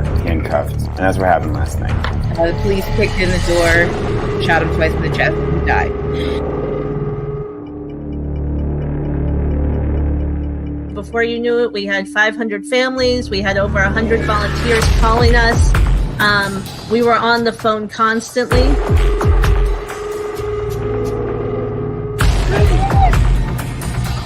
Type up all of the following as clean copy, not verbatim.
are handcuffed, and that's what happened last night. The police kicked in the door, shot him twice in the chest, and he died. Before you knew it, we had 500 families. We had over 100 volunteers calling us. We were on the phone constantly.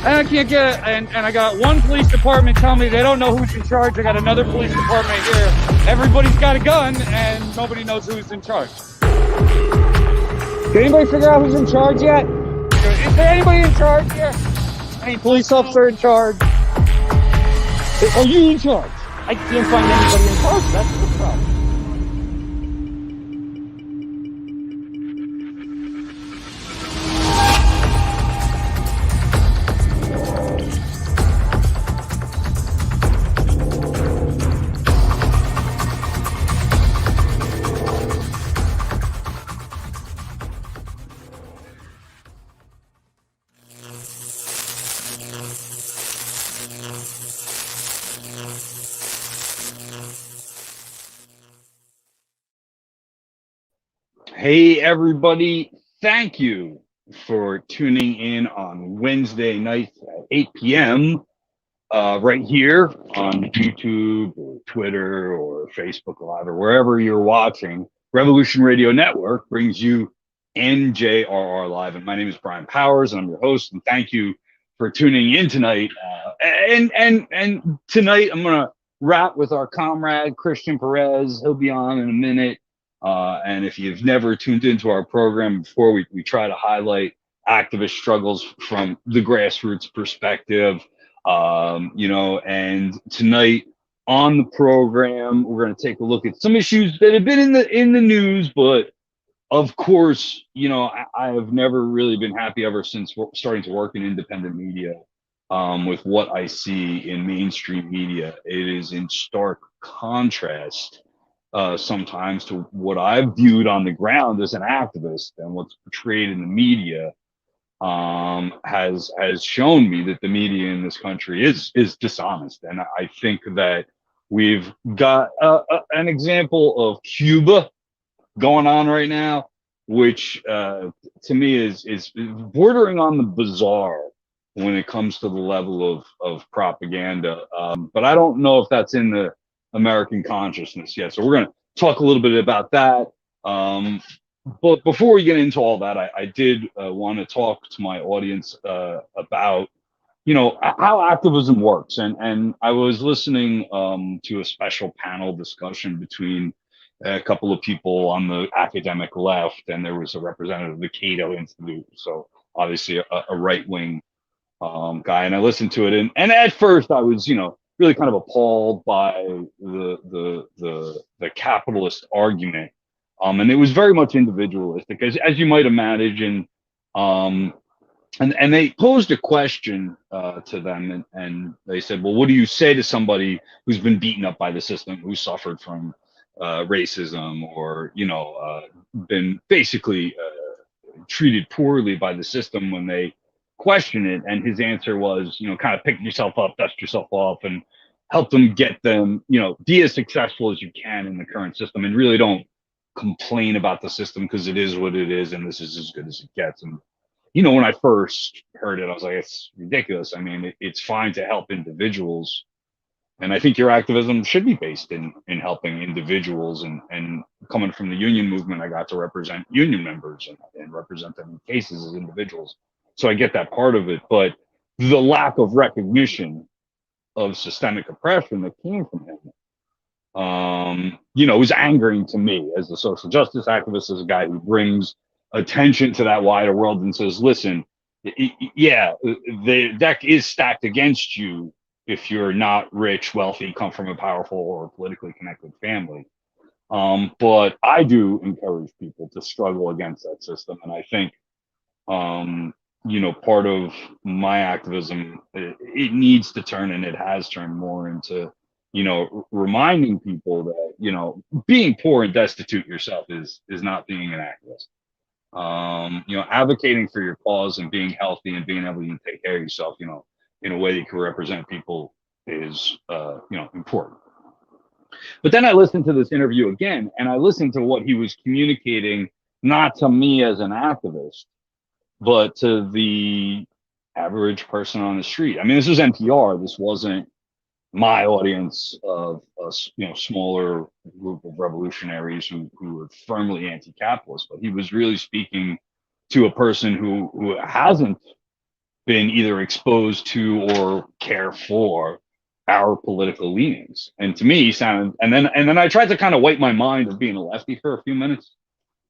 And I can't get it. And I got one police department telling me they don't know who's in charge. I got another police department here. Everybody's got a gun, and nobody knows who's in charge. Did anybody figure out who's in charge yet? Is there anybody in charge here? Any police officer in charge? Are you in charge? I can't find anybody in charge. That's the problem. Hey, everybody. Thank you for tuning in on Wednesday nights at 8 p.m. Right here on YouTube or Twitter or Facebook Live or wherever you're watching. Revolution Radio Network brings you NJRR Live. And my name is Brian Powers, and I'm your host. And thank you for tuning in tonight. And tonight I'm going to wrap with our comrade, Christian Perez. He'll be on in a minute. And if you've never tuned into our program before, we try to highlight activist struggles from the grassroots perspective, and tonight on the program, we're going to take a look at some issues that have been in the news, but of course, I have never really been happy ever since starting to work in independent media, with what I see in mainstream media. It is in stark contrast sometimes to what I've viewed on the ground as an activist, and what's portrayed in the media has shown me that the media in this country is dishonest. And I think that we've got an example of Cuba going on right now, which to me is bordering on the bizarre when it comes to the level of propaganda. But I don't know if that's in the American consciousness yet. So we're going to talk a little bit about that. But before we get into all that, I did want to talk to my audience about, how activism works. And I was listening to a special panel discussion between a couple of people on the academic left, and there was a representative of the Cato Institute. So obviously a right-wing guy. And I listened to it. And at first I was, really kind of appalled by the capitalist argument, and it was very much individualistic, as you might imagine. And they posed a question to them, and they said, "Well, what do you say to somebody who's been beaten up by the system, who suffered from racism, or been basically treated poorly by the system when they question it?" And his answer was, kind of pick yourself up, dust yourself off, and help them get them, be as successful as you can in the current system, and really don't complain about the system, because it is what it is, and this is as good as it gets. And when I first heard it, I was like, it's ridiculous. I mean, it's fine to help individuals, and I think your activism should be based in helping individuals. And coming from the union movement, I got to represent union members and represent them in cases as individuals. So I get that part of it, but the lack of recognition of systemic oppression that came from him, was angering to me as a social justice activist, as a guy who brings attention to that wider world and says, listen, the deck is stacked against you if you're not rich, wealthy, come from a powerful or politically connected family. But I do encourage people to struggle against that system. And I think, part of my activism, it needs to turn, and it has turned more into, reminding people that, being poor and destitute yourself is not being an activist. Advocating for your cause and being healthy and being able to take care of yourself, in a way that you can represent people is, important. But then I listened to this interview again, and I listened to what he was communicating, not to me as an activist, but to the average person on the street. I mean, this was NPR. This wasn't my audience of a smaller group of revolutionaries who were firmly anti-capitalist. But he was really speaking to a person who hasn't been either exposed to or care for our political leanings. And to me, he sounded, and then I tried to kind of wipe my mind of being a lefty for a few minutes.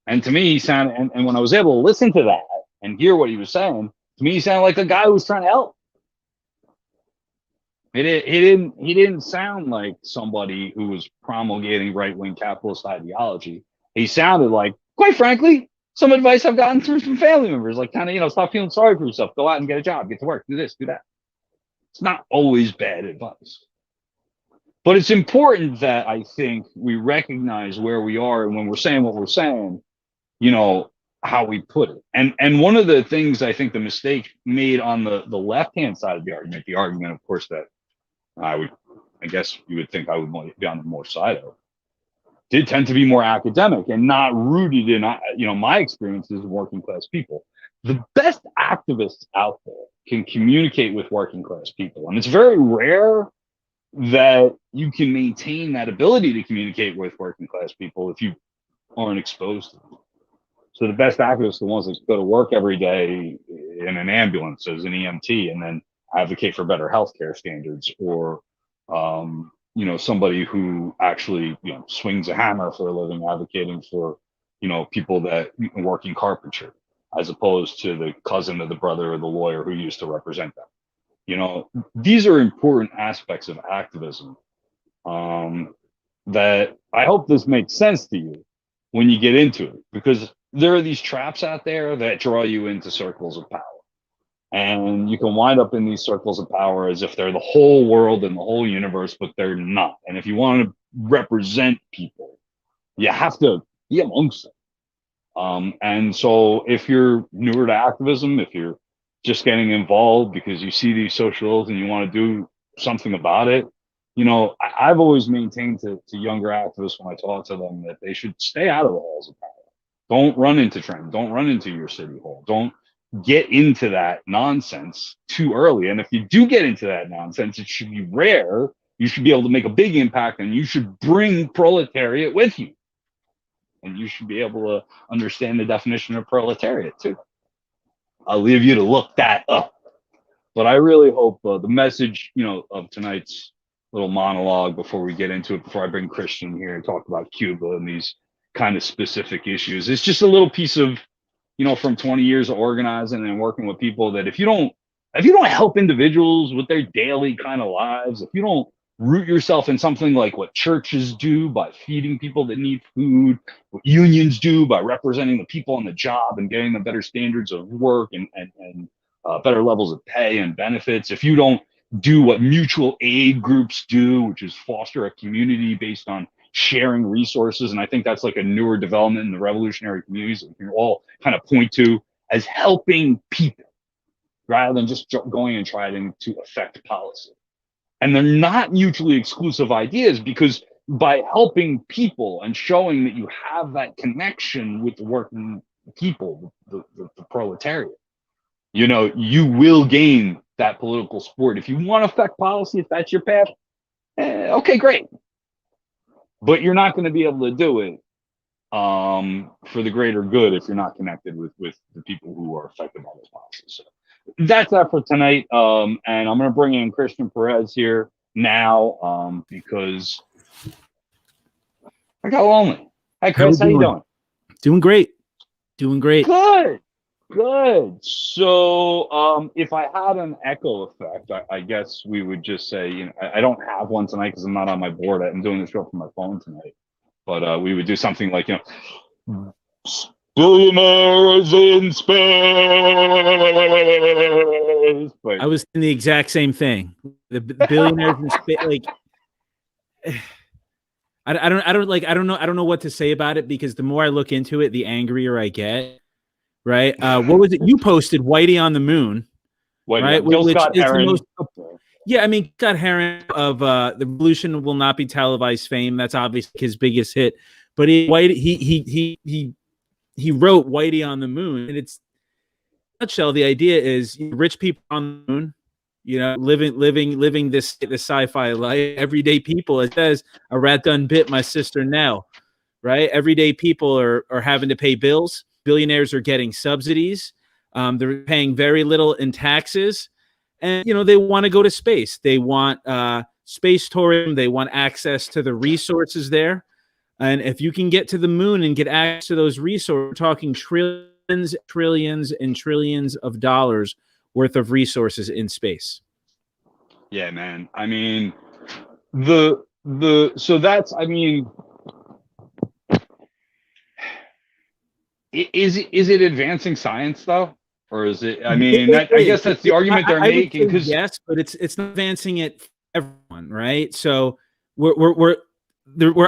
And to me, he sounded, and when I was able to listen to that and hear what he was saying, to me, he sounded like a guy who was trying to help. He didn't sound like somebody who was promulgating right-wing capitalist ideology. He sounded like, quite frankly, some advice I've gotten through from family members, like kind of, stop feeling sorry for yourself, go out and get a job, get to work, do this, do that. It's not always bad advice. But it's important that I think we recognize where we are, and when we're saying what we're saying, how we put it. And one of the things I think the mistake made on the left-hand side of the argument, of course, that I guess you would think I would be on the more side of, did tend to be more academic and not rooted in, my experiences of working class people. The best activists out there can communicate with working class people. And it's very rare that you can maintain that ability to communicate with working class people if you aren't exposed to them. So the best activists are the ones that go to work every day in an ambulance as an EMT and then advocate for better healthcare standards, or somebody who actually swings a hammer for a living, advocating for people that work in carpentry, as opposed to the cousin of the brother or the lawyer who used to represent them. These are important aspects of activism that I hope this makes sense to you when you get into it, because there are these traps out there that draw you into circles of power. And you can wind up in these circles of power as if they're the whole world and the whole universe, but they're not. And if you want to represent people, you have to be amongst them. And so if you're newer to activism, if you're just getting involved because you see these social ills and you want to do something about it, I've always maintained to younger activists when I talk to them that they should stay out of the halls of power. Don't run into Trent. Don't run into your city hall. Don't get into that nonsense too early. And if you do get into that nonsense, it should be rare. You should be able to make a big impact, and you should bring proletariat with you. And you should be able to understand the definition of proletariat too. I'll leave you to look that up. But I really hope the message, of tonight's little monologue before we get into it, before I bring Christian here and talk about Cuba and these kind of specific issues, it's just a little piece of, from 20 years of organizing and working with people, that if you don't help individuals with their daily kind of lives, if you don't root yourself in something like what churches do by feeding people that need food, what unions do by representing the people on the job and getting them better standards of work and better levels of pay and benefits, if you don't do what mutual aid groups do, which is foster a community based on sharing resources, and I think that's like a newer development in the revolutionary communities that we can all kind of point to as helping people rather than just going and trying to affect policy. And they're not mutually exclusive ideas, because by helping people and showing that you have that connection with the working people, the proletariat, you will gain that political support. If you want to affect policy, if that's your path, okay, great. But you're not going to be able to do it for the greater good if you're not connected with the people who are affected by those policies. So that's that for tonight. And I'm going to bring in Christian Perez here now because I got lonely. Hi, Chris. How you doing? Doing great. Doing great. Good. So if I had an echo effect, I guess we would just say, I don't have one tonight because I'm not on my board. I'm doing the show from my phone tonight. But we would do something like, billionaires in space. But I was in the exact same thing. The billionaires in space, like I don't know what to say about it, because the more I look into it, the angrier I get. Right? What was it you posted? Whitey on the Moon. Whitey, right? Gil Which Scott is Heron. Yeah, I mean, Scott Heron of The Revolution Will Not Be Televised fame. That's obviously his biggest hit. But he wrote Whitey on the Moon, and it's nutshell. The idea is rich people on the moon, living this sci-fi life. Everyday people. It says a rat done bit my sister Nell. Right, everyday people are having to pay bills. Billionaires are getting subsidies. They're paying very little in taxes. And they want to go to space. They want space tourism. They want access to the resources there. And if you can get to the moon and get access to those resources, we're talking trillions, trillions, and trillions of dollars worth of resources in space. Yeah, man. I mean, so that's, I mean, is it advancing science though? Or is it? I mean, I guess that's the argument they're making. Because yes, but it's not advancing it for everyone, right? So we're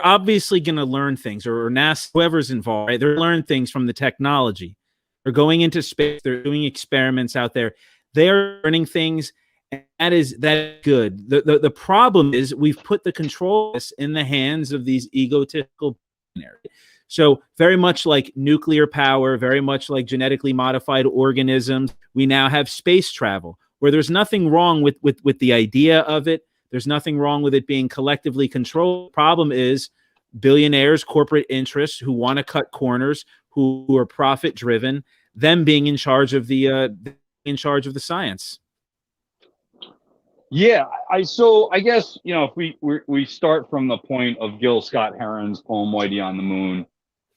obviously going to learn things, or NASA, whoever's involved, right? They're learning things from the technology. They're going into space. They're doing experiments out there. They're learning things, and that is good. The problem is we've put the control in the hands of these egotistical billionaires. So very much like nuclear power, very much like genetically modified organisms, we now have space travel, where there's nothing wrong with the idea of it. There's nothing wrong with it being collectively controlled. The problem is billionaires, corporate interests who want to cut corners, who are profit driven, them being in charge of the science. Yeah, so I guess if we start from the point of Gil Scott Heron's poem Whitey on the Moon,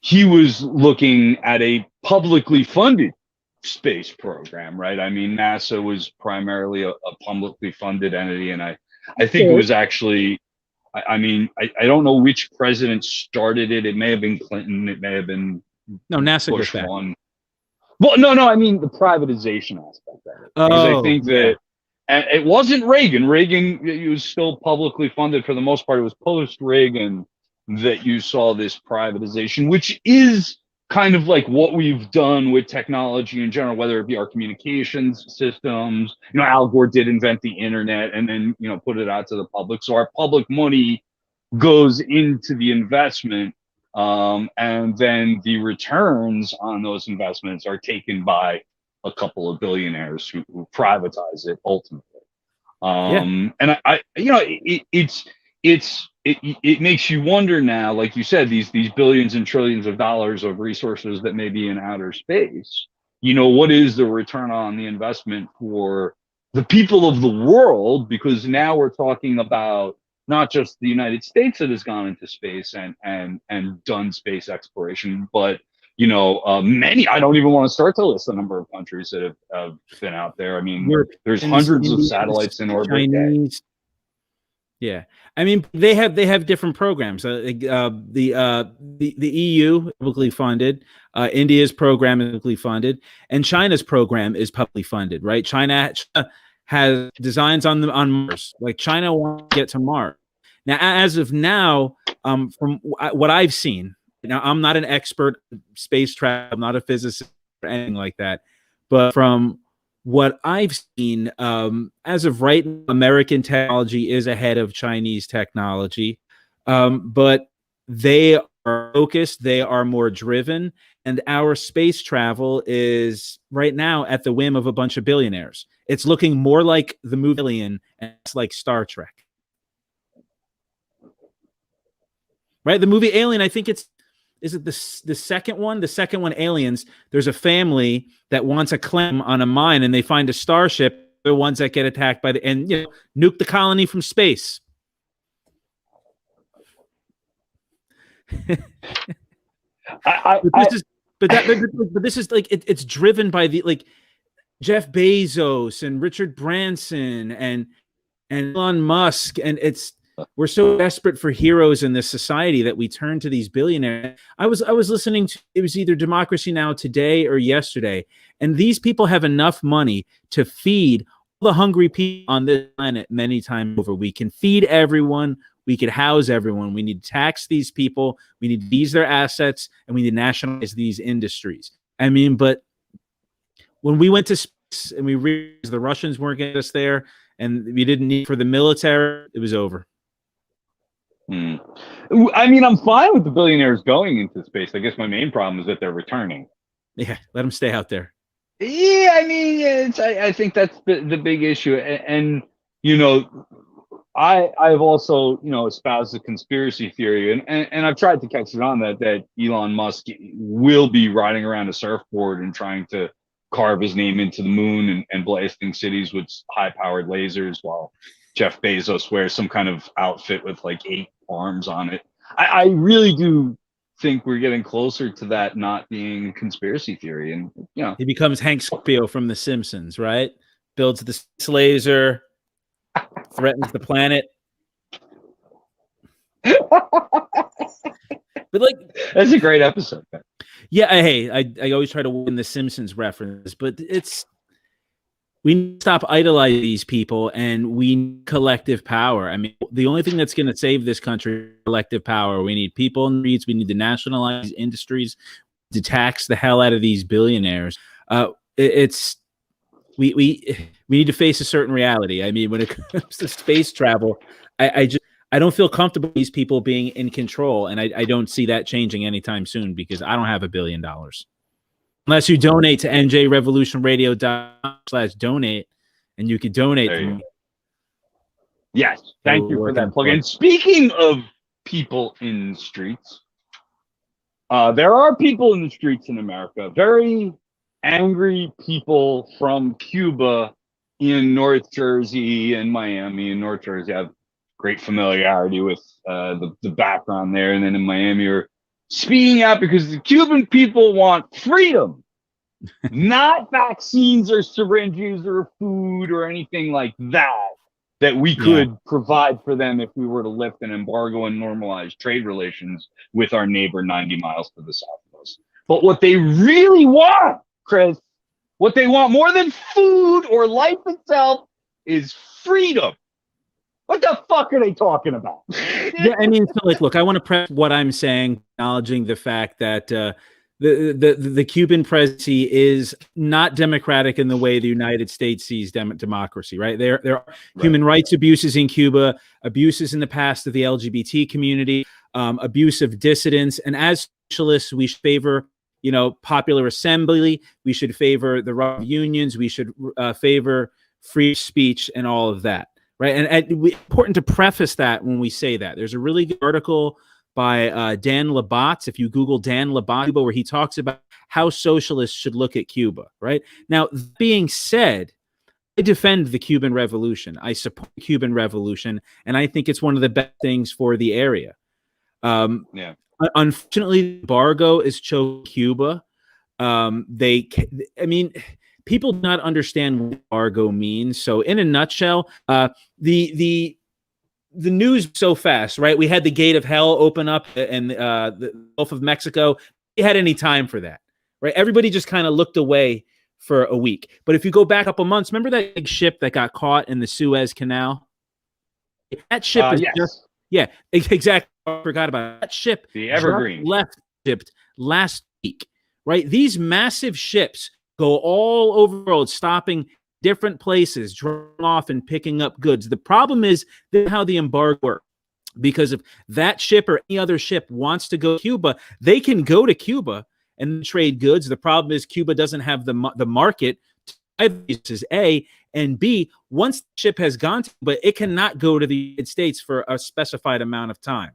he was looking at a publicly funded space program, right? I mean, NASA was primarily a publicly funded entity, and I think it was actually, I don't know which president started it. It may have been Clinton. It may have been NASA Bush one. Well, no, I mean the privatization aspect of it. Because I think that it wasn't Reagan. Reagan, it was still publicly funded for the most part. It was post-Reagan that you saw this privatization, which is kind of like what we've done with technology in general, whether it be our communications systems. Al Gore did invent the internet and then, put it out to the public. So our public money goes into the investment, and then the returns on those investments are taken by a couple of billionaires who privatize it ultimately. And it makes you wonder now, like you said, these billions and trillions of dollars of resources that may be in outer space. What is the return on the investment for the people of the world? Because now we're talking about not just the United States that has gone into space and done space exploration, but many. I don't even want to start to list the number of countries that have been out there. I mean, there's hundreds of satellites in orbit. Chinese. Yeah, I mean they have different programs. The EU publicly funded, India's program is publicly funded, and China's program is publicly funded. Right? China has designs on Mars. Like China wants to get to Mars. Now, as of now, from what I've seen, now I'm not an expert in space travel. I'm not a physicist or anything like that, but from what I've seen, as of right now, American technology is ahead of Chinese technology, but they are focused, they are more driven, and our space travel is right now at the whim of a bunch of billionaires. It's looking more like the movie Alien, and it's like Star Trek. Right? The movie Alien, I think is it the second one? The second one, Aliens. There's a family that wants a claim on a mine, and they find a starship. The ones that get attacked by nuke the colony from space. But this is like it's driven by the Jeff Bezos and Richard Branson and Elon Musk, and we're so desperate for heroes in this society that we turn to these billionaires. I was listening to, it was either Democracy Now! Today or yesterday, and these people have enough money to feed all the hungry people on this planet many times over. We can feed everyone. We could house everyone. We need to tax these people. We need to seize their assets, and we need to nationalize these industries. I mean, but when we went to space and we realized the Russians weren't getting us there, and we didn't need for the military. It was over. I mean, I'm fine with the billionaires going into space. I guess my main problem is that they're returning. Yeah, let them stay out there. Yeah, I mean, I think that's the big issue. And you know, I've also, you know, espoused the conspiracy theory, and I've tried to catch it on that Elon Musk will be riding around a surfboard and trying to carve his name into the moon and blasting cities with high-powered lasers, while Jeff Bezos wears some kind of outfit with like 8 arms on it. I really do think we're getting closer to that not being conspiracy theory. And you know, he becomes Hank Scorpio from The Simpsons, right? Builds the laser, threatens the planet. But like, that's a great episode. Yeah, I always try to win the Simpsons reference, but we need to stop idolizing these people, and we need collective power. I mean, the only thing that's going to save this country is collective power. We need people in the streets. We need to nationalize industries, to tax the hell out of these billionaires. We need to face a certain reality. I mean, when it comes to space travel, I don't feel comfortable with these people being in control, and I don't see that changing anytime soon, because I don't have $1 billion. Unless you donate to njrevolutionradio.com/donate, and you could donate to me. Yes, thank you for that plug. And speaking of people in the streets, there are people in the streets in America, very angry people from Cuba in North Jersey and Miami. In North Jersey, I have great familiarity with the background there, and then in Miami are speaking out because the Cuban people want freedom, not vaccines or syringes or food or anything like that we could provide for them if we were to lift an embargo and normalize trade relations with our neighbor 90 miles to the south of us. But what they really want, Chris, what they want more than food or life itself is freedom. What the fuck are they talking about? Yeah, I mean, so like, look, I want to press what I'm saying, acknowledging the fact that the Cuban presidency is not democratic in the way the United States sees democracy, right? There are human rights abuses in Cuba, abuses in the past of the LGBT community, abuse of dissidents, and as socialists, we favor, you know, popular assembly. We should favor the right of unions. We should favor free speech and all of that. Right. And important to preface that when we say that. There's a really good article by Dan Labatz, if you Google Dan Labatz, where he talks about how socialists should look at Cuba. Right. Now, that being said, I defend the Cuban Revolution. I support the Cuban Revolution, and I think it's one of the best things for the area. Unfortunately, the embargo is choking Cuba. People do not understand what embargo means. So in a nutshell, the news so fast, right? We had the gate of hell open up and the Gulf of Mexico. We had any time for that, right? Everybody just kind of looked away for a week. But if you go back a couple months, remember that big ship that got caught in the Suez Canal? That ship is exactly. I forgot about it. That ship. The Evergreen left Egypt last week, right? These massive ships go all over the world, stopping different places, dropping off and picking up goods. The problem is how the embargo works. Because if that ship or any other ship wants to go to Cuba, they can go to Cuba and trade goods. The problem is Cuba doesn't have the market to buy these, A, and B, once the ship has gone to Cuba, it cannot go to the United States for a specified amount of time.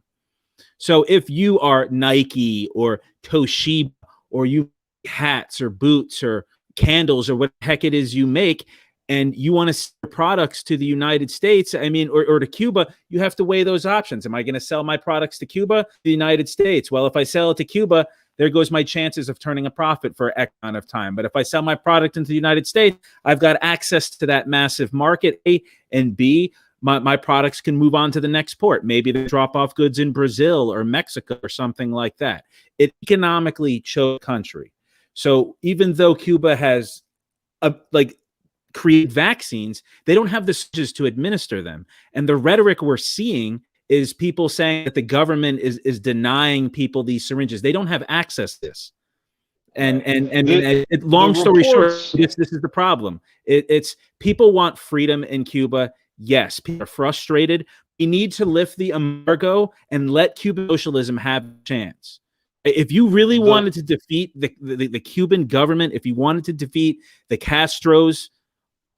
So if you are Nike or Toshiba, or you hats or boots or candles or what the heck it is you make, and you want to sell products to the United States, I mean, or to Cuba, you have to weigh those options. Am I going to sell my products to Cuba, the United States? Well, if I sell it to Cuba, there goes my chances of turning a profit for X amount of time. But if I sell my product into the United States, I've got access to that massive market, A, and B, my products can move on to the next port. Maybe they drop off goods in Brazil or Mexico or something like that. It economically choked the country. So even though Cuba has create vaccines, they don't have the syringes to administer them. And the rhetoric we're seeing is people saying that the government is denying people these syringes. They don't have access to this. Long story short, reports, this is the problem. It's people want freedom in Cuba. Yes, people are frustrated. We need to lift the embargo and let Cuban socialism have a chance. If you really wanted to defeat the Cuban government, if you wanted to defeat the Castros,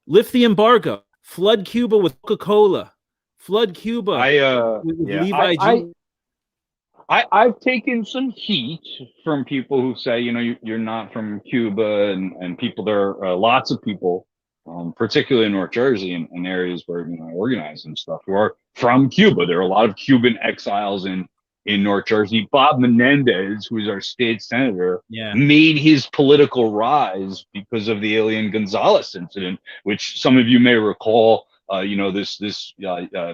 lift the embargo. Flood Cuba with Coca-Cola. Flood Cuba with Levi Jeans. I've taken some heat from people who say, you're not from Cuba, and people, there are lots of people, particularly in North Jersey and areas where I organize and stuff, who are from Cuba. There are a lot of Cuban exiles in North Jersey. Bob Menendez, who's our state senator, made his political rise because of the Alien Gonzalez incident, which some of you may recall. This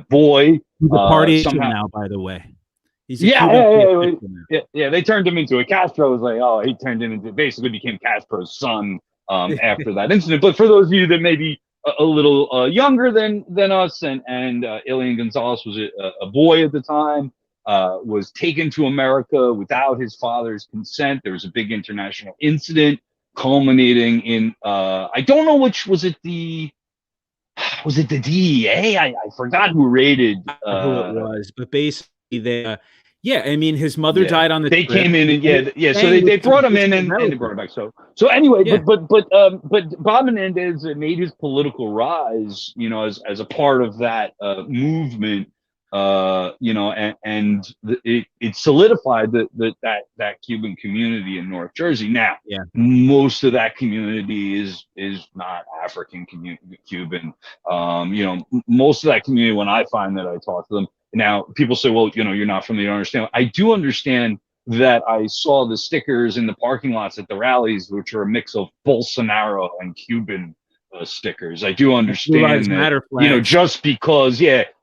boy, who's a party somehow now, by the way. They turned him into a Castro. Was like, oh, he turned him into, basically became Castro's son after that incident. But for those of you that may be a little younger than us, and Alien Gonzalez was a boy at the time, was taken to America without his father's consent. There was a big international incident culminating in I don't know which was it the DEA? I forgot who raided who it was, but basically his mother died on the they trip. came in and so they brought him in and they brought him back. So anyway, but Bob Menendez made his political rise, as a part of that movement, it solidified that Cuban community in North Jersey. Now, most of that community is not African Cuban. Most of that community, when I find that I talk to them, now people say, well, you're not from there, you don't understand. I do understand that. I saw the stickers in the parking lots at the rallies, which are a mix of Bolsonaro and Cuban stickers. I do understand that,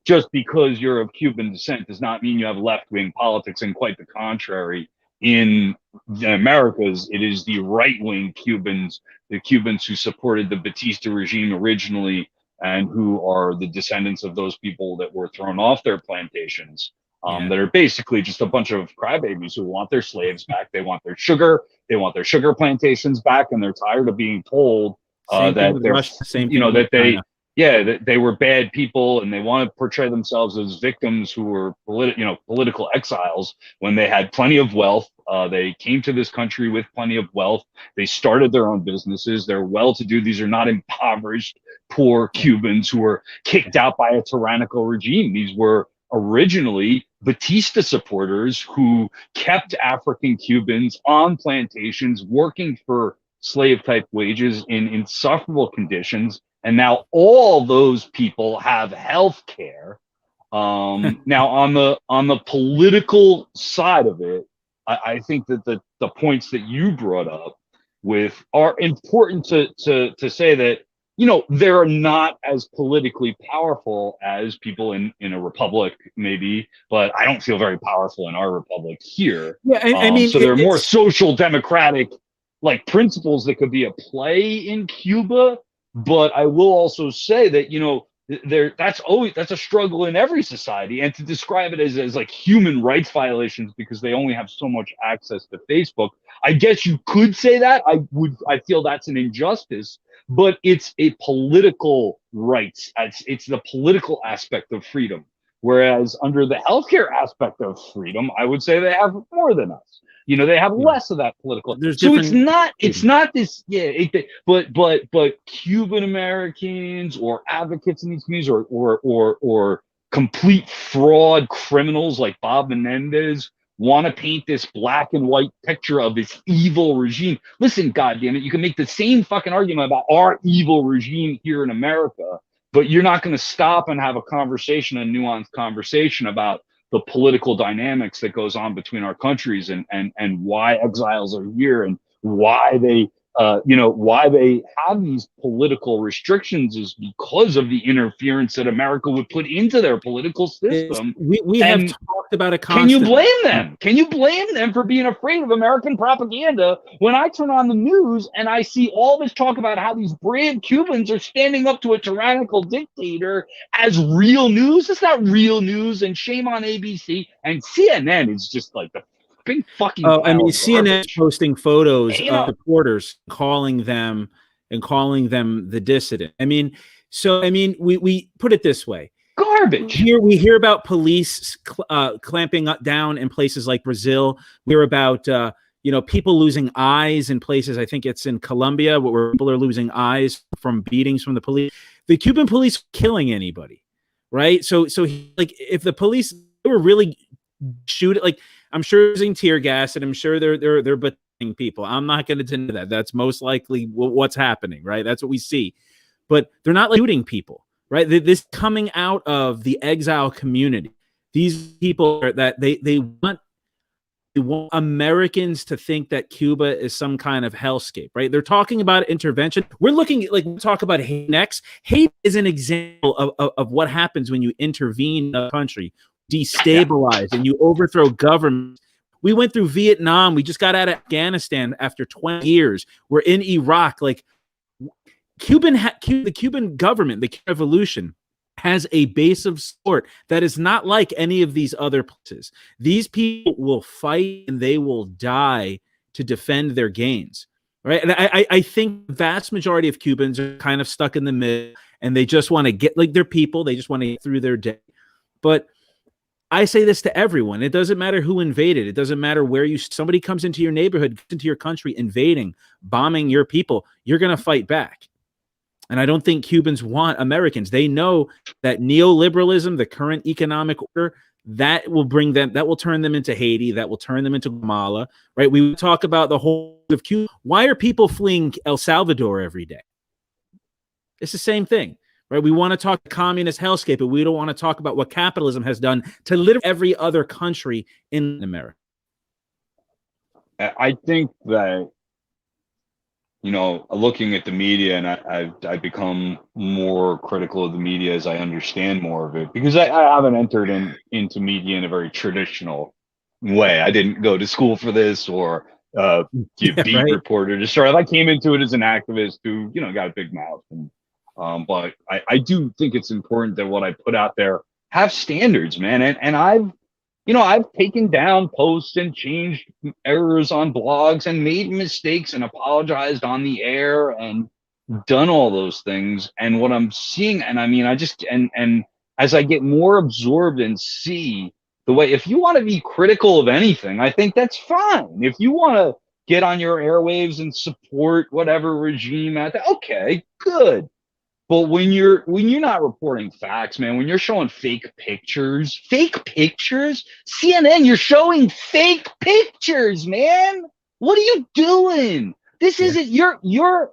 just because you're of Cuban descent does not mean you have left-wing politics, and quite the contrary. In the Americas, it is the right-wing Cubans, the Cubans who supported the Batista regime originally, and who are the descendants of those people that were thrown off their plantations, that are basically just a bunch of crybabies who want their slaves back. They want their sugar plantations back, and they're tired of being told that they were bad people, and they want to portray themselves as victims who were political exiles when they had plenty of wealth. They came to this country with plenty of wealth. They started their own businesses. They're well-to-do. These are not impoverished, poor Cubans who were kicked out by a tyrannical regime. These were originally Batista supporters who kept African Cubans on plantations working for slave-type wages in insufferable conditions. And now all those people have health care. Now on the political side of it, I think that the points that you brought up are important to say that, they're not as politically powerful as people in a republic, maybe, but I don't feel very powerful in our republic here. So there are more social democratic principles that could be at play in Cuba. But I will also say that, that's a struggle in every society, and to describe it as human rights violations because they only have so much access to Facebook, I guess you could say that. I feel that's an injustice, but it's a political rights. It's the political aspect of freedom. Whereas under the healthcare aspect of freedom, I would say they have more than us. They have less of that political. So it's not this, but Cuban Americans or advocates in these communities or complete fraud criminals like Bob Menendez want to paint this black and white picture of this evil regime. Listen, goddammit, you can make the same fucking argument about our evil regime here in America, but you're not going to stop and have a nuanced conversation about the political dynamics that goes on between our countries and why exiles are here and why they have these political restrictions is because of the interference that America would put into their political system. We have talked about it constantly. Can you blame them? Can you blame them for being afraid of American propaganda when I turn on the news and I see all this talk about how these brave Cubans are standing up to a tyrannical dictator as real news? It's not real news, and shame on ABC. And CNN is just like the big fucking. Oh, I pile mean, of CNN's garbage. posting photos You of know, reporters calling them the dissident. I mean, so I mean, we put it this way. garbage. We hear about police clamping down in places like Brazil. We hear about people losing eyes in places. I think it's in Colombia where people are losing eyes from beatings from the police. The Cuban police are killing anybody, right? So like if the police were really shooting, like I'm sure using tear gas, and I'm sure they're butting people. I'm not going to deny that. That's most likely what's happening, right? That's what we see. But they're not like shooting people, right? This coming out of the exile community. These people are that they want Americans to think that Cuba is some kind of hellscape, right? They're talking about intervention. We're looking at, like, we talk about Haiti next. Haiti is an example of what happens when you intervene in a country, destabilize, and you overthrow government. We went through Vietnam. We just got out of Afghanistan after 20 years. We're in Iraq. Like, the Cuban government, the Cuban revolution, has a base of support that is not like any of these other places. These people will fight and they will die to defend their gains, right? And I think the vast majority of Cubans are kind of stuck in the middle, and they just want to get, like, their people. They just want to get through their day. But I say this to everyone. It doesn't matter who invaded. It doesn't matter where somebody comes into your neighborhood, into your country, invading, bombing your people. You're going to fight back. And I don't think Cubans want Americans. They know that neoliberalism, the current economic order, that will turn them into Haiti, that will turn them into Guatemala, right? We talk about the whole of Cuba. Why are people fleeing El Salvador every day? It's the same thing, right? We want to talk communist hellscape, but we don't want to talk about what capitalism has done to literally every other country in America. I think that, looking at the media, and I've become more critical of the media as I understand more of it, because I haven't entered into media in a very traditional way. I didn't go to school for this or be a beat reporter to start. I came into it as an activist who, got a big mouth. But I do think it's important that what I put out there have standards, man. And I've taken down posts and changed errors on blogs and made mistakes and apologized on the air and done all those things. And what I'm seeing, and I mean, and as I get more absorbed and see the way, if you want to be critical of anything, I think that's fine. If you want to get on your airwaves and support whatever regime okay, good. But when you're not reporting facts, man, when you're showing fake pictures, CNN, you're showing fake pictures, man. What are you doing? This isn't, you're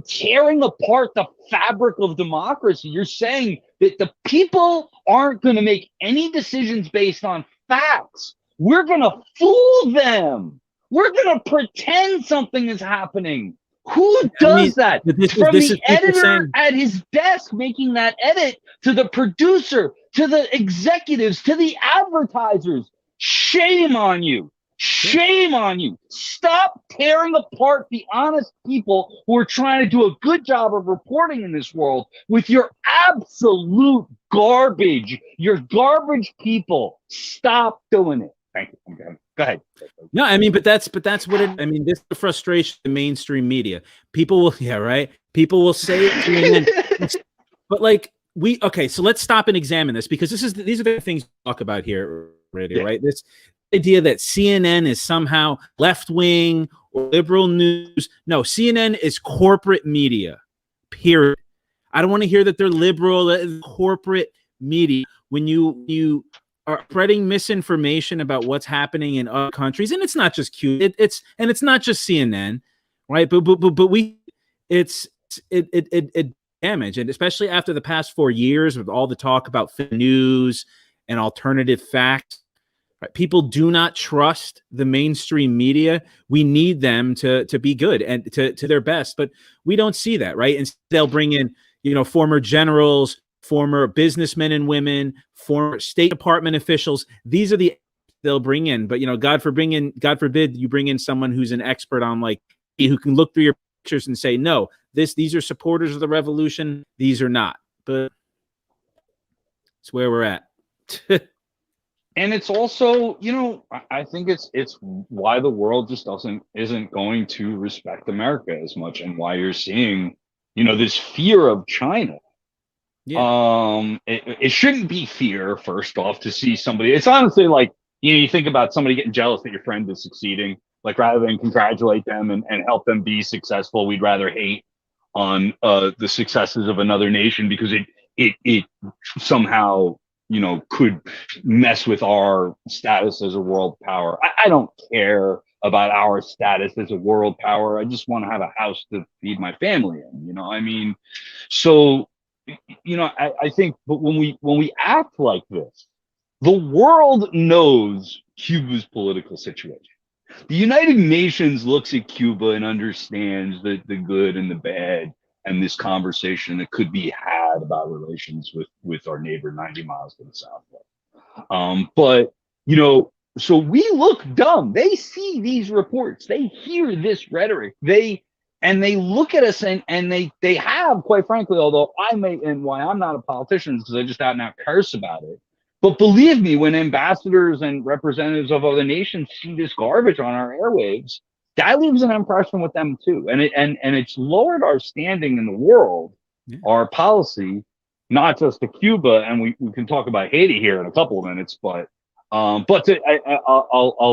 tearing apart the fabric of democracy. You're saying that the people aren't going to make any decisions based on facts. We're going to fool them. We're going to pretend something is happening. Who does that? From the editor at his desk making that edit, to the producer, to the executives, to the advertisers. Shame on you. Shame on you. Stop tearing apart the honest people who are trying to do a good job of reporting in this world with your absolute garbage. Your garbage people. Stop doing it. Thank you. Okay. Go ahead. No, I mean, but that's what it. I mean, this is the frustration of the mainstream media. People will, people will say it, but like so let's stop and examine this, because these are the things we talk about here, radio, right? This idea that CNN is somehow left wing or liberal news. No, CNN is corporate media. Period. I don't want to hear that they're liberal. Corporate media. When you are spreading misinformation about what's happening in other countries, and it's not just Cuba, it's not just CNN, right? But it damage, and especially after the past 4 years with all the talk about fake news and alternative facts, right? People do not trust the mainstream media. We need them to be good and to their best, but we don't see that, right? And they'll bring in former generals, former businessmen and women, former State Department officials. These are they'll bring in. But God forbid you bring in someone who's an expert on, like, who can look through your pictures and say, no, these are supporters of the revolution, these are not. But it's where we're at. And it's also, I think it's why the world just isn't going to respect America as much, and why you're seeing, this fear of China. Yeah. It shouldn't be fear, first off, to see somebody. It's honestly like, you think about somebody getting jealous that your friend is succeeding. Like, rather than congratulate them and help them be successful, we'd rather hate on the successes of another nation, because it somehow, could mess with our status as a world power. I don't care about our status as a world power. I just want to have a house to feed my family in. I mean, so, I think, but when we act like this, the world knows Cuba's political situation. The United Nations looks at Cuba and understands the good and the bad, and this conversation that could be had about relations with our neighbor 90 miles to the south. But, so we look dumb. They see these reports, they hear this rhetoric, they look at us, and they have, quite frankly, although and why I'm not a politician is because I just out and out curse about it. But believe me, when ambassadors and representatives of other nations see this garbage on our airwaves, that leaves an impression with them too. And it's lowered our standing in the world, our policy, not just to Cuba. And we can talk about Haiti here in a couple of minutes, but I'll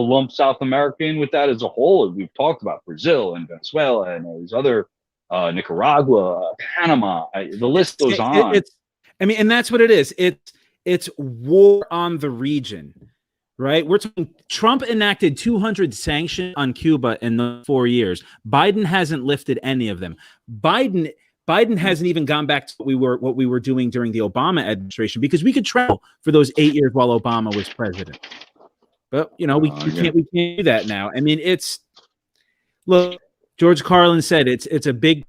lump South America in with that as a whole. We've talked about Brazil and Venezuela and all these other, Nicaragua, Panama. The list goes on. And that's what it is. It's war on the region, right? We're talking. Trump enacted 200 sanctions on Cuba in the 4 years. Biden hasn't lifted any of them. Biden hasn't even gone back to what we were doing during the Obama administration, because we could travel for those 8 years while Obama was president. But we can't do that now. I mean, look, George Carlin said it's a big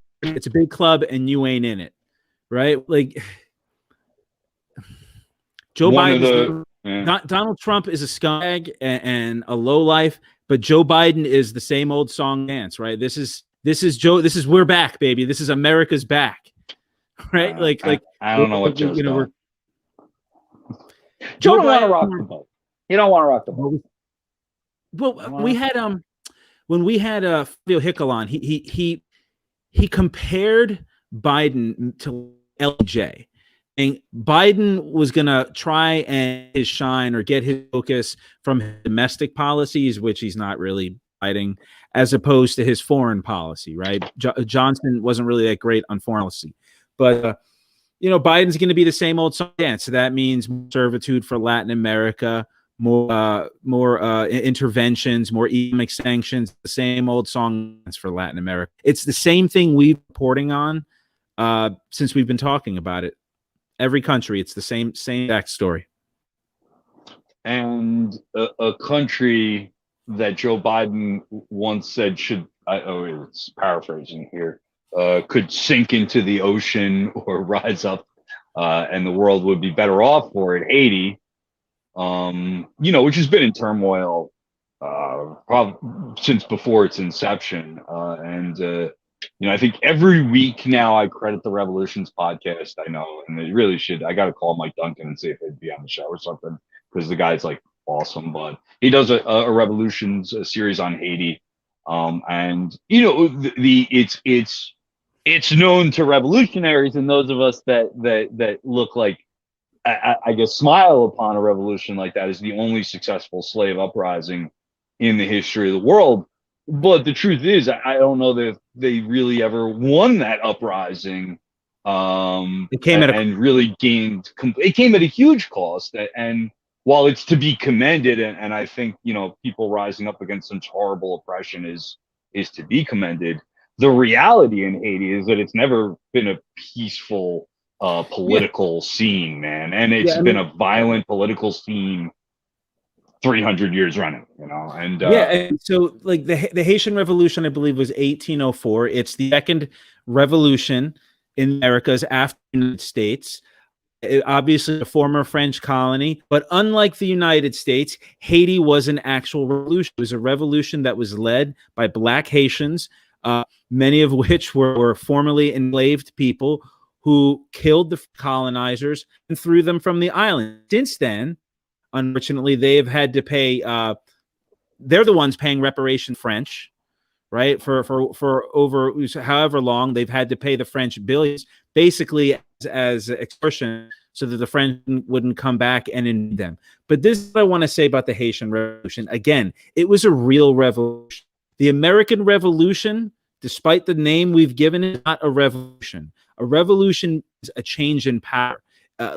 club and you ain't in it, right? Like, Joe Biden, Donald Trump is a scumbag and a lowlife, but Joe Biden is the same old song dance, right? This is Joe. This is, we're back, baby. This is America's back, right? I don't know what Joe's doing. Joe don't want to rock the boat. You don't want to rock the boat. Well, we had when we had Fabio Hickel on, he compared Biden to LJ. And Biden was going to try and his shine or get his focus from his domestic policies, which he's not really fighting, as opposed to his foreign policy, right? Johnson wasn't really that great on foreign policy. But, Biden's going to be the same old song dance. So that means more servitude for Latin America, more interventions, more economic sanctions, the same old song dance for Latin America. It's the same thing we've been reporting on since we've been talking about it. Every country, it's the same exact story. And a country that Joe Biden once said it's paraphrasing here, could sink into the ocean or rise up, and the world would be better off for it, Haiti, which has been in turmoil since before its inception. I think every week now I credit the Revolutions podcast. I know, and they really should. I got to call Mike Duncan and see if they'd be on the show or something, because the guy's like awesome. But he does a Revolutions series on Haiti, and it's known to revolutionaries and those of us that look like, I guess, smile upon a revolution like that as the only successful slave uprising in the history of the world. But the truth is, I don't know that they really ever won that uprising. It came at a huge cost. And while it's to be commended, and I think people rising up against such horrible oppression is to be commended, the reality in Haiti is that it's never been a peaceful political scene, man, and it's been a violent political scene 300 years running, and and so like the Haitian Revolution, I believe, was 1804. It's the second revolution in Americas after the United States. Obviously a former French colony, but unlike the United States, Haiti was an actual revolution. It was a revolution that was led by Black Haitians, many of which were formerly enslaved people who killed the colonizers and threw them from the island. Since then, Unfortunately, they've had to pay. They're the ones paying reparation French, right? For over however long they've had to pay the French billions, basically as extortion, so that the French wouldn't come back and invade them. But this is what I want to say about the Haitian Revolution. Again, it was a real revolution. The American Revolution, despite the name we've given it, is not a revolution. A revolution is a change in power,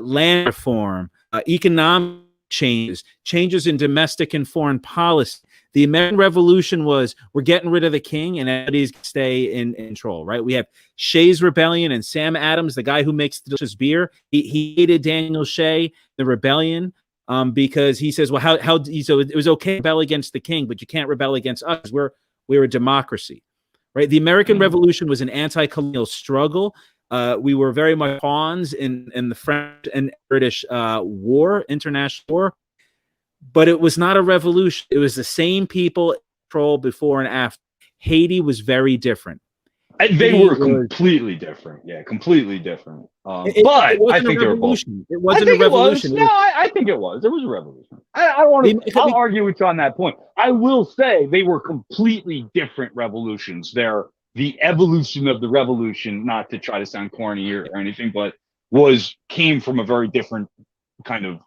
land reform, economic changes in domestic and foreign policy. The American Revolution was, we're getting rid of the king and everybody's going to stay in control, right? We have Shays Rebellion, and Sam Adams, the guy who makes delicious beer, he hated Daniel Shay, the rebellion, because he says, well, so it was okay to rebel against the king, but you can't rebel against us. We're a democracy, right? The American Revolution was an anti-colonial struggle. We were very much pawns in the French and British international war. But it was not a revolution. It was the same people in control before and after. Haiti was very different. They were completely different. Yeah, completely different. But I think they were both. It wasn't a revolution. No, I think it was. It was a revolution. I want to. I'll argue with you on that point. I will say they were completely different revolutions. They're the evolution of the revolution, not to try to sound corny or anything, but came from a very different kind of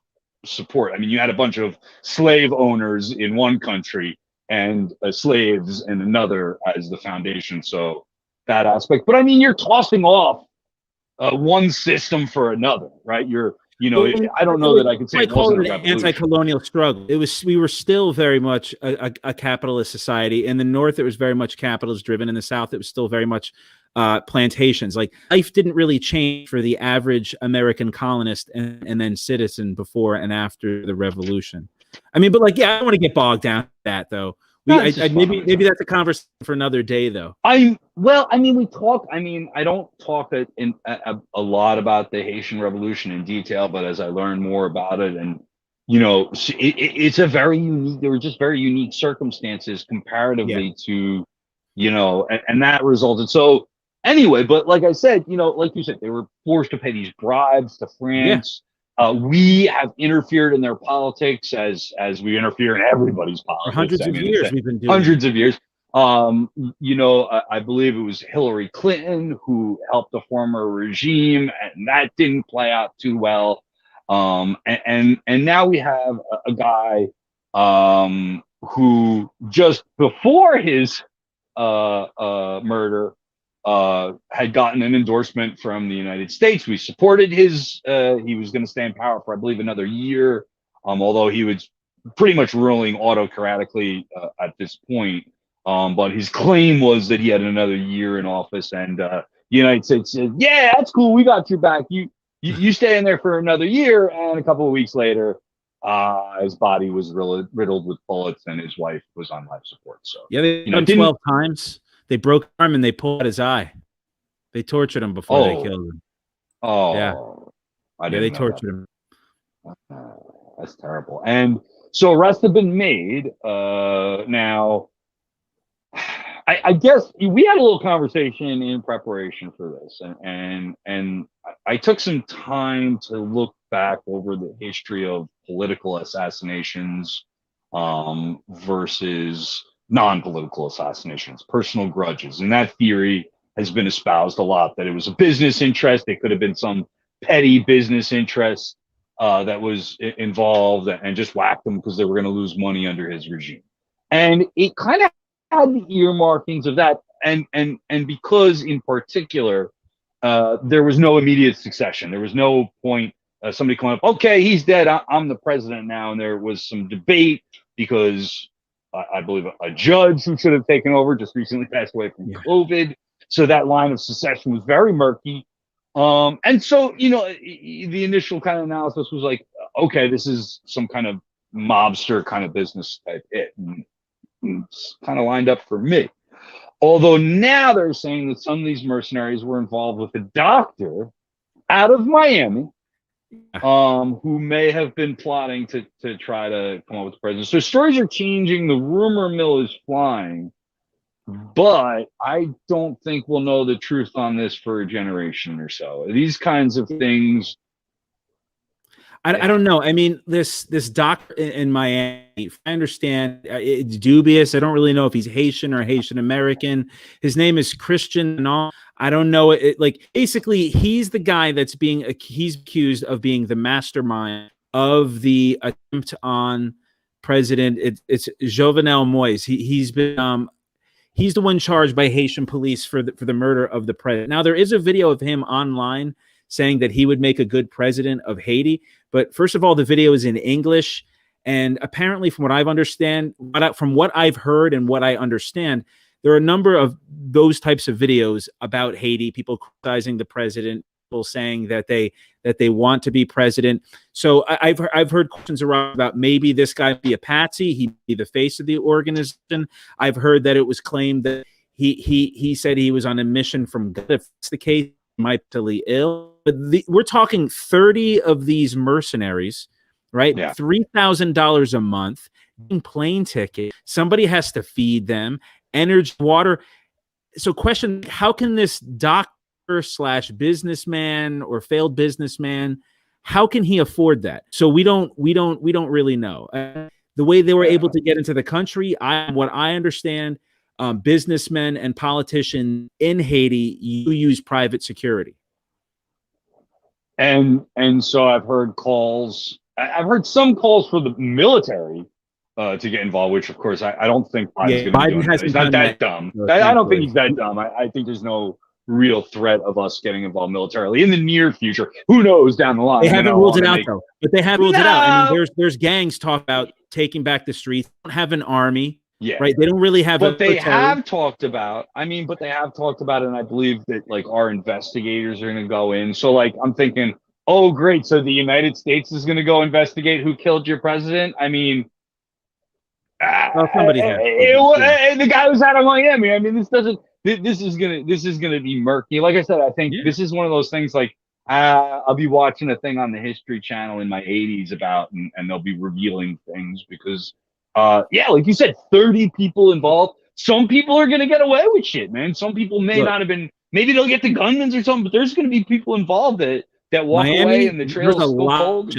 support. I mean, you had a bunch of slave owners in one country and slaves in another as the foundation. So that aspect. But I mean, you're tossing off one system for another, right? I don't know that I could say it wasn't an anti-colonial struggle. We were still very much a capitalist society. In the North, it was very much capitalist driven. In the South, it was still very much plantations. Like, life didn't really change for the average American colonist and then citizen before and after the revolution. I mean, but like, yeah, I don't want to get bogged down with that though. Maybe that's a conversation for another day though. I don't talk a lot about the Haitian Revolution in detail, but as I learn more about it, and it's a very unique. There were just very unique circumstances comparatively to, and that resulted. So anyway, but like I said, like you said, they were forced to pay these bribes to France. We have interfered in their politics as we interfere in everybody's politics. For hundreds of years, we've been doing hundreds of years. I believe it was Hillary Clinton who helped the former regime, and that didn't play out too well. And now we have a guy who just before his murder had gotten an endorsement from the United States. We supported he was going to stay in power for, I believe, another year, although he was pretty much ruling autocratically at this point. But his claim was that he had another year in office, and the United States said, yeah, that's cool, we got your back. You stay in there for another year. And a couple of weeks later, his body was riddled with bullets, and his wife was on life support. So yeah, they 12 times. They broke his arm and they pulled out his eye. They tortured him before they killed him. Oh, yeah. They tortured him. That's terrible. And so arrests have been made. Now, I guess we had a little conversation in preparation for this, and I took some time to look back over the history of political assassinations versus non-political assassinations, personal grudges. And that theory has been espoused a lot, that it was a business interest. It could have been some petty business interest that was involved, and just whacked them because they were going to lose money under his regime. And it kind of had the earmarkings of that. And because in particular, there was no immediate succession. There was no point somebody coming up, okay, he's dead, I'm the president now. And there was some debate because I believe a judge who should have taken over just recently passed away from COVID. So that line of succession was very murky. And so, the initial kind of analysis was like, okay, this is some kind of mobster kind of business type hit. And it's kind of lined up for me. Although now they're saying that some of these mercenaries were involved with a doctor out of Miami, who may have been plotting to try to come up with the president. So stories are changing. The rumor mill is flying, but I don't think we'll know the truth on this for a generation or so. These kinds of things. I don't know. I mean, this doctor in Miami, I understand it's dubious. I don't really know if he's Haitian or Haitian American. His name is Christian and all. I don't know. Like basically, he's the guy that's he's accused of being the mastermind of the attempt on president. It's Jovenel Moise. He's the one charged by Haitian police for the murder of the president. Now, there is a video of him online saying that he would make a good president of Haiti. But first of all, the video is in English. And apparently, from what from what I've heard and what I understand, there are a number of those types of videos about Haiti, people criticizing the president, people saying that they want to be president. So I've heard questions around about maybe this guy be a patsy, he'd be the face of the organization. I've heard that it was claimed that he said he was on a mission from God. If it's the case, he might be mentally ill. But we're talking 30 of these mercenaries, right? Yeah. $3,000 a month, plane ticket. Somebody has to feed them, energy, water. So question, how can this doctor / businessman or failed businessman, how can he afford that? So we don't really know. The way they were able to get into the country, what I understand, businessmen and politicians in Haiti, you use private security. And so I've heard some calls for the military to get involved, which of course I don't think Biden's going to be doing that. He's not that dumb. I don't think he's that dumb. I think there's no real threat of us getting involved militarily in the near future. Who knows down the line? They haven't ruled it out though. But they have ruled it out. I mean, there's gangs talk about taking back the streets. They don't have an army. Yeah. Right. They don't really have. But they have talked about. And I believe that like our investigators are going to go in. So like I'm thinking, oh great, so the United States is going to go investigate who killed your president. I mean, somebody has. The guy was out of Miami. I mean, this is gonna be murky. Like I said, I think this is one of those things. Like I'll be watching a thing on the History Channel in my 80s about, and they'll be revealing things because. Like you said, 30 people involved. Some people are going to get away with shit, man. Some people may not have been, maybe they'll get the gunmen or something, but there's going to be people involved that walk away and the trail's still cold.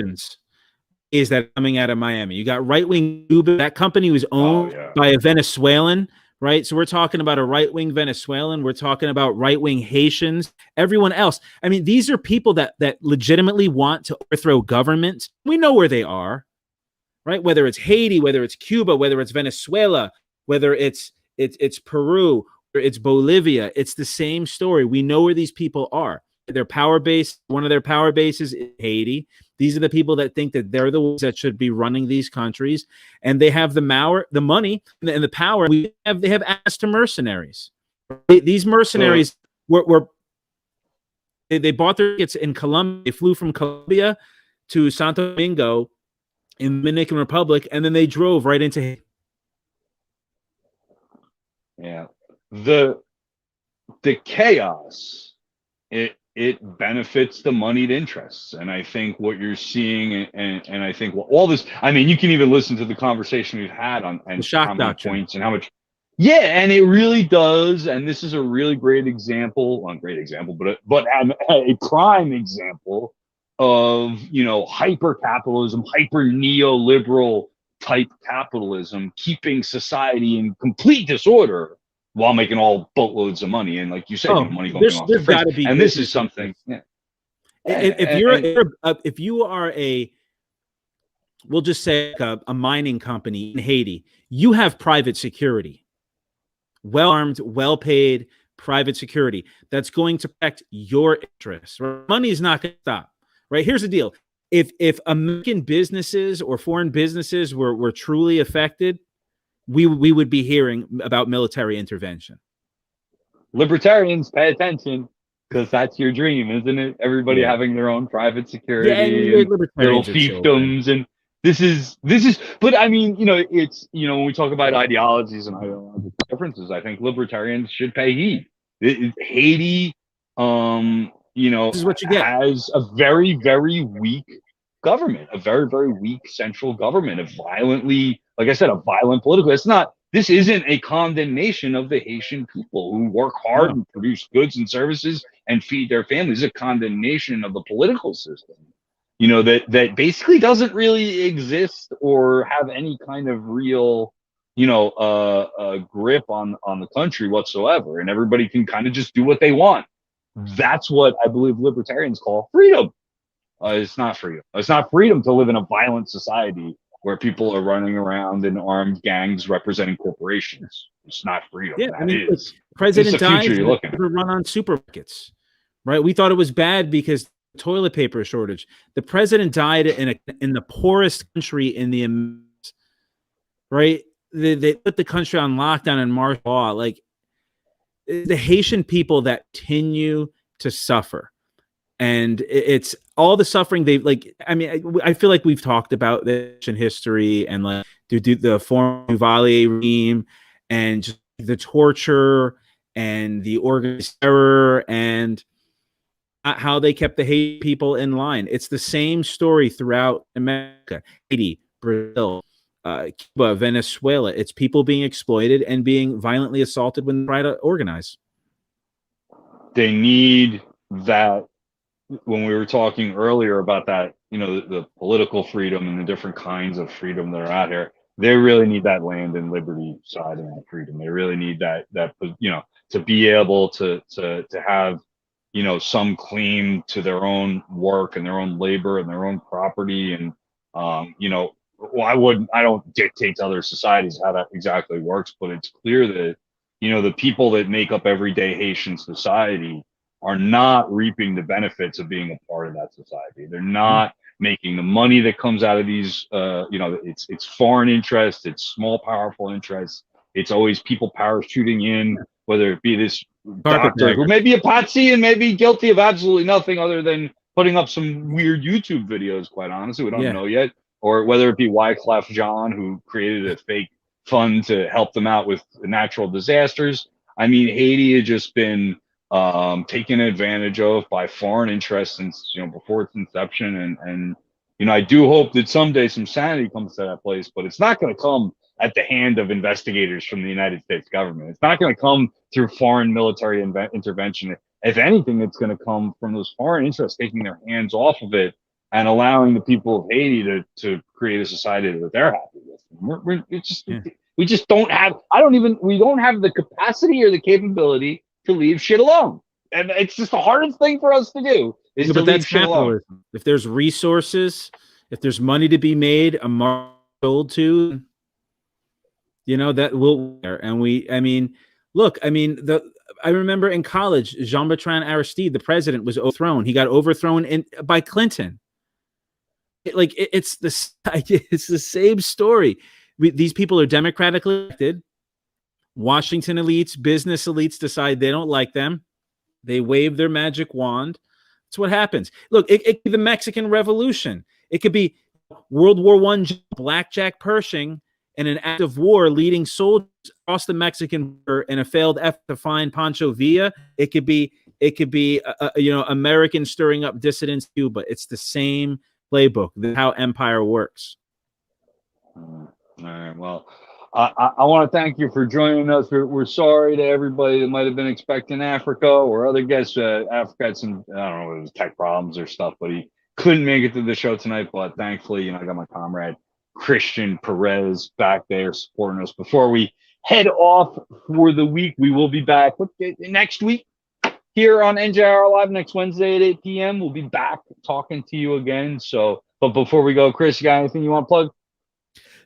Is that coming out of Miami? You got right-wing Cuba. That company was owned by a Venezuelan, right? So we're talking about a right-wing Venezuelan. We're talking about right-wing Haitians, everyone else. I mean, these are people that legitimately want to overthrow governments. We know where they are. Right, whether it's Haiti, whether it's Cuba, whether it's Venezuela, whether it's Peru, or it's Bolivia, it's the same story. We know where these people are. Their power base, one of their power bases is Haiti. These are the people that think that they're the ones that should be running these countries, and they have the money, and the power. They have access to mercenaries. These mercenaries they bought their tickets in Colombia. They flew from Colombia to Santo Domingo in the Dominican Republic, and then they drove right into Haiti. Yeah, the chaos it benefits the moneyed interests, and I think what you're seeing, and I think all this. I mean, you can even listen to the conversation we've had on and how many points and how much. Yeah, and it really does, and this is a really great example. Well, great example, but a prime example of hyper capitalism, hyper neoliberal type capitalism, keeping society in complete disorder while making all boatloads of money. And like you said, money going off the fridge. And this is something. Yeah. If you are we'll just say a mining company in Haiti, you have private security, well armed, well paid private security that's going to protect your interests. Money is not going to stop. Right, here's the deal. If American businesses or foreign businesses were truly affected, we would be hearing about military intervention. Libertarians, pay attention, because that's your dream, isn't it? Everybody having their own private security and little fiefdoms, and this is. But I mean, it's when we talk about ideologies and ideological differences, I think libertarians should pay heed. Haiti, this is what you get. Has a very, very weak government, a very, very weak central government, a violent political. This isn't a condemnation of the Haitian people who work hard and produce goods and services and feed their families. It's a condemnation of the political system that basically doesn't really exist or have any kind of real, grip on the country whatsoever, and everybody can kind of just do what they want. That's what I believe libertarians call freedom. It's not freedom. It's not freedom to live in a violent society where people are running around in armed gangs representing corporations. It's not freedom. Yeah, That is. President It's the future died. you're looking at. Run on supermarkets, right? We thought it was bad because toilet paper shortage. The president died in the poorest country in the Americas, right? They put the country on lockdown and martial law. Like the Haitian people that continue to suffer, and it's all the suffering they've like. I mean, I feel like we've talked about this in history and like the former Duvalier regime and just the torture and the organized terror and how they kept the Haiti people in line. It's the same story throughout America, Haiti, Brazil, Cuba, Venezuela. It's people being exploited and being violently assaulted when they try to organize. They need that. When we were talking earlier about that, the political freedom and the different kinds of freedom that are out here, they really need that land and liberty side of that freedom. They really need that to be able to have some claim to their own work and their own labor and their own property. And I don't dictate to other societies how that exactly works, but it's clear that the people that make up everyday Haitian society are not reaping the benefits of being a part of that society. They're not making the money that comes out of these it's foreign interest, it's small powerful interests. It's always people parachuting in, whether it be this doctor who may be a patsy and may be guilty of absolutely nothing other than putting up some weird YouTube videos, quite honestly. We don't know yet. Or whether it be Wyclef Jean, who created a fake fund to help them out with natural disasters. I mean, Haiti had just been taken advantage of by foreign interests since before its inception. And I do hope that someday some sanity comes to that place, but it's not going to come at the hand of investigators from the United States government. It's not going to come through foreign military intervention. If anything, it's going to come from those foreign interests taking their hands off of it and allowing the people of Haiti to create a society that they're happy with. We just don't have. We don't have the capacity or the capability to leave shit alone, and it's just the hardest thing for us to do is to leave shit alone. If there's resources, if there's money to be made, a market sold to. That will, and I remember in college, Jean-Bertrand Aristide, the president, was overthrown. He got overthrown by Clinton. It's the same story. These people are democratically elected. Washington elites, business elites decide they don't like them. They wave their magic wand. That's what happens. Look, it could be the Mexican Revolution. It could be World War I, Blackjack Pershing, in an act of war leading soldiers across the Mexican border in a failed effort to find Pancho Villa. It could be Americans stirring up dissidents too, but it's the same playbook. That's how empire works. All right. Well, I want to thank you for joining us. We're sorry to everybody that might have been expecting Africa or other guests. Africa had some, I don't know, it was tech problems or stuff, but he couldn't make it to the show tonight. But thankfully, I got my comrade Christian Perez back there supporting us. Before we head off for the week, we will be back next week here on NJR Live next Wednesday at 8 p.m. We'll be back talking to you again. But before we go, Chris, you got anything you want to plug?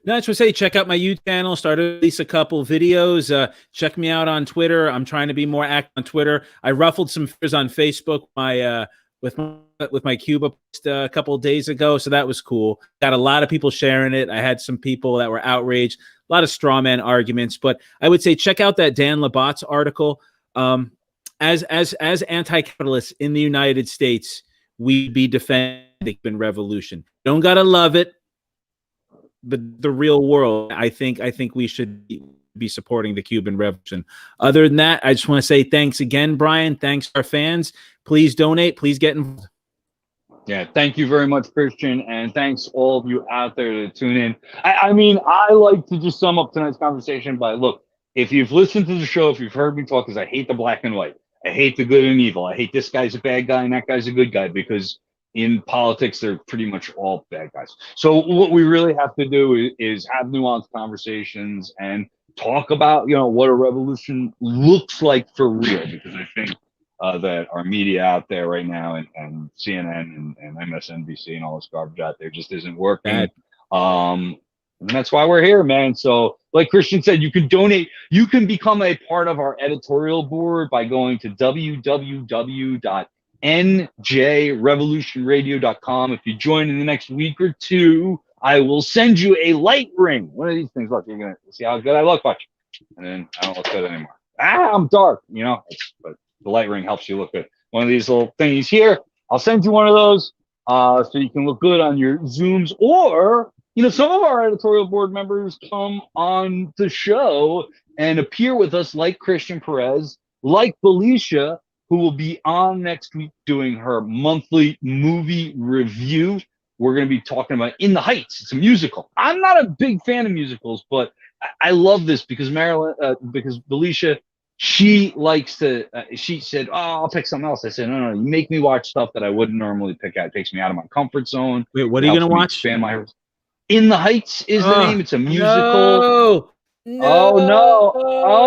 No, I just want to say, check out my YouTube channel. Started to release a couple videos. Check me out on Twitter. I'm trying to be more active on Twitter. I ruffled some feathers on Facebook with my Cuba post a couple of days ago, so that was cool. Got a lot of people sharing it. I had some people that were outraged. A lot of straw man arguments, but I would say check out that Dan Labat's article. As anti-capitalists in the United States, we be defending the Cuban Revolution. Don't gotta love it, but the real world, I think we should be supporting the Cuban Revolution. Other than that, I just want to say thanks again, Brian. Thanks to our fans. Please donate. Please get involved. Yeah, thank you very much, Christian, and thanks all of you out there to tune in. I like to just sum up tonight's conversation by, look, if you've listened to the show, if you've heard me talk, because I hate the black and white. I hate the good and evil. I hate this guy's a bad guy and that guy's a good guy, because in politics, they're pretty much all bad guys. So what we really have to do is have nuanced conversations and talk about, what a revolution looks like for real, because I think that our media out there right now and CNN and MSNBC and all this garbage out there just isn't working. And that's why we're here, man. So like Christian said, you can donate. You can become a part of our editorial board by going to www.njrevolutionradio.com. If you join in the next week or two, I will send you a light ring. One of these things. Look, you're going to see how good I look. Watch. And then I don't look good anymore. I'm dark, but the light ring helps you look good. One of these little thingies here. I'll send you one of those so you can look good on your Zooms, or some of our editorial board members come on the show and appear with us, like Christian Perez, like Felicia, who will be on next week doing her monthly movie review. We're going to be talking about In the Heights. It's a musical. I'm not a big fan of musicals, but I love this because because Felicia, she likes to, she said, I'll pick something else. I said, no, you make me watch stuff that I wouldn't normally pick out. It takes me out of my comfort zone. Wait, what are you going to watch? In the Heights is the name. It's a musical. No. Oh, no.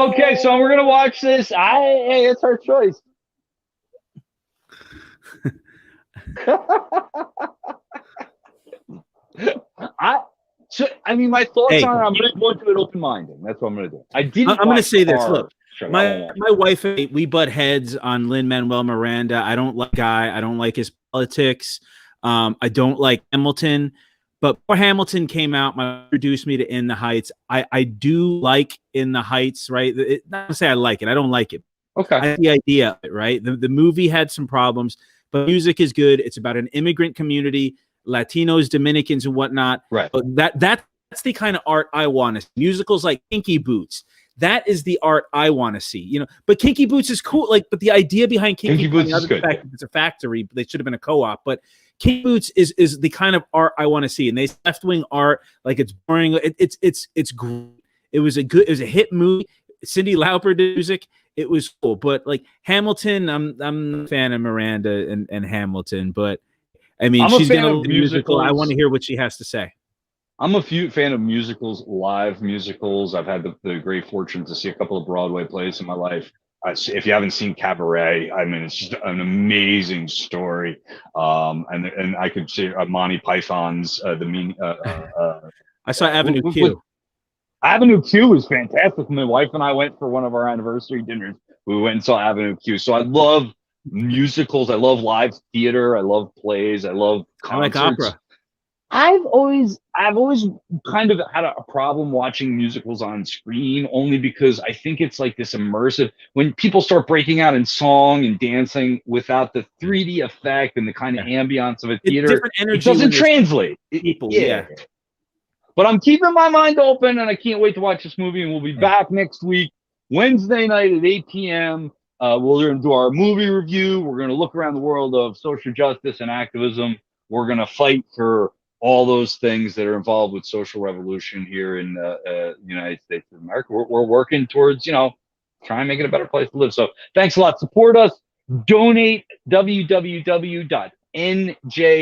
Okay, so we're going to watch this. Hey, it's her choice. My thoughts are I'm going to go into it open-minded. That's what I'm going to do. I'm going to say this. Look, my wife and I, we butt heads on Lin-Manuel Miranda. I don't like Guy. I don't like his politics. I don't like Hamilton. But before Hamilton came out, my introduced me to In the Heights. I do like In the Heights, right? Not to say I like it. I don't like it. Okay. I like the idea of it, right? The movie had some problems, but music is good. It's about an immigrant community, Latinos, Dominicans, and whatnot. Right. But that's the kind of art I want to see. Musicals like Kinky Boots. That is the art I want to see. But Kinky Boots is cool. But the idea behind Kinky Boots is good. It's a factory. They should have been a co-op, but Kinky Boots is the kind of art I want to see. And they left-wing art, it's boring. It's great. It was a hit movie. Cyndi Lauper did music. It was cool. But Hamilton, I'm a fan of Miranda and Hamilton, but she's gonna do a musical. I want to hear what she has to say. I'm a fan of musicals, live musicals. I've had the great fortune to see a couple of Broadway plays in my life. If you haven't seen Cabaret, it's just an amazing story. And I could say Monty Python's I saw Avenue Q. Avenue Q was fantastic. My wife and I went for one of our anniversary dinners. We went and saw Avenue Q. So I love musicals. I love live theater. I love plays. I love concerts. I like opera. I've always kind of had a problem watching musicals on screen, only because I think it's like this immersive. When people start breaking out in song and dancing without the 3D effect and the kind of ambiance of a theater, it doesn't translate. Yeah. But I'm keeping my mind open, and I can't wait to watch this movie. And we'll be back next week, Wednesday night at 8 p.m. We're going to do our movie review. We're going to look around the world of social justice and activism. We're going to fight for all those things that are involved with social revolution here in the United States of America. We're working towards, trying to make it a better place to live. So thanks a lot. Support us. Donate, www.NJ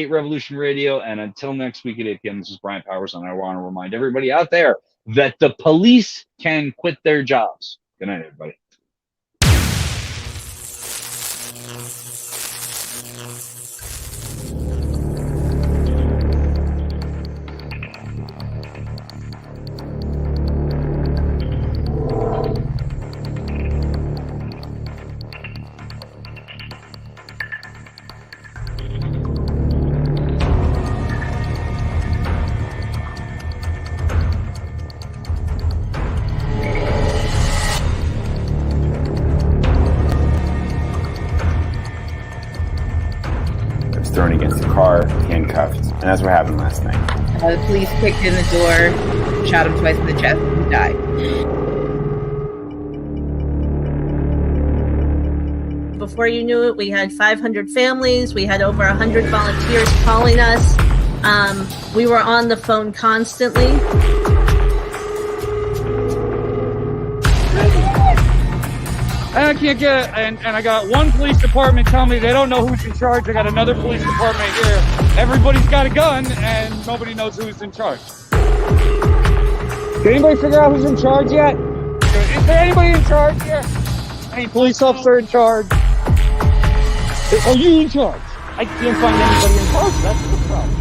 Revolution Radio. And until next week at 8 p.m., this is Brian Powers, and I want to remind everybody out there that the police can quit their jobs. Good night, everybody. Thrown against the car, handcuffed, and that's what happened last night. The police kicked in the door, shot him twice in the chest, and died. Before you knew it, we had 500 families. We had over 100 volunteers calling us. We were on the phone constantly. I can't get, and I got one police department telling me they don't know who's in charge. I got another police department here. Everybody's got a gun, and nobody knows who's in charge. Can anybody figure out who's in charge yet? Is there anybody in charge here? Any police officer in charge? Are you in charge? I can't find anybody in charge. That's the problem.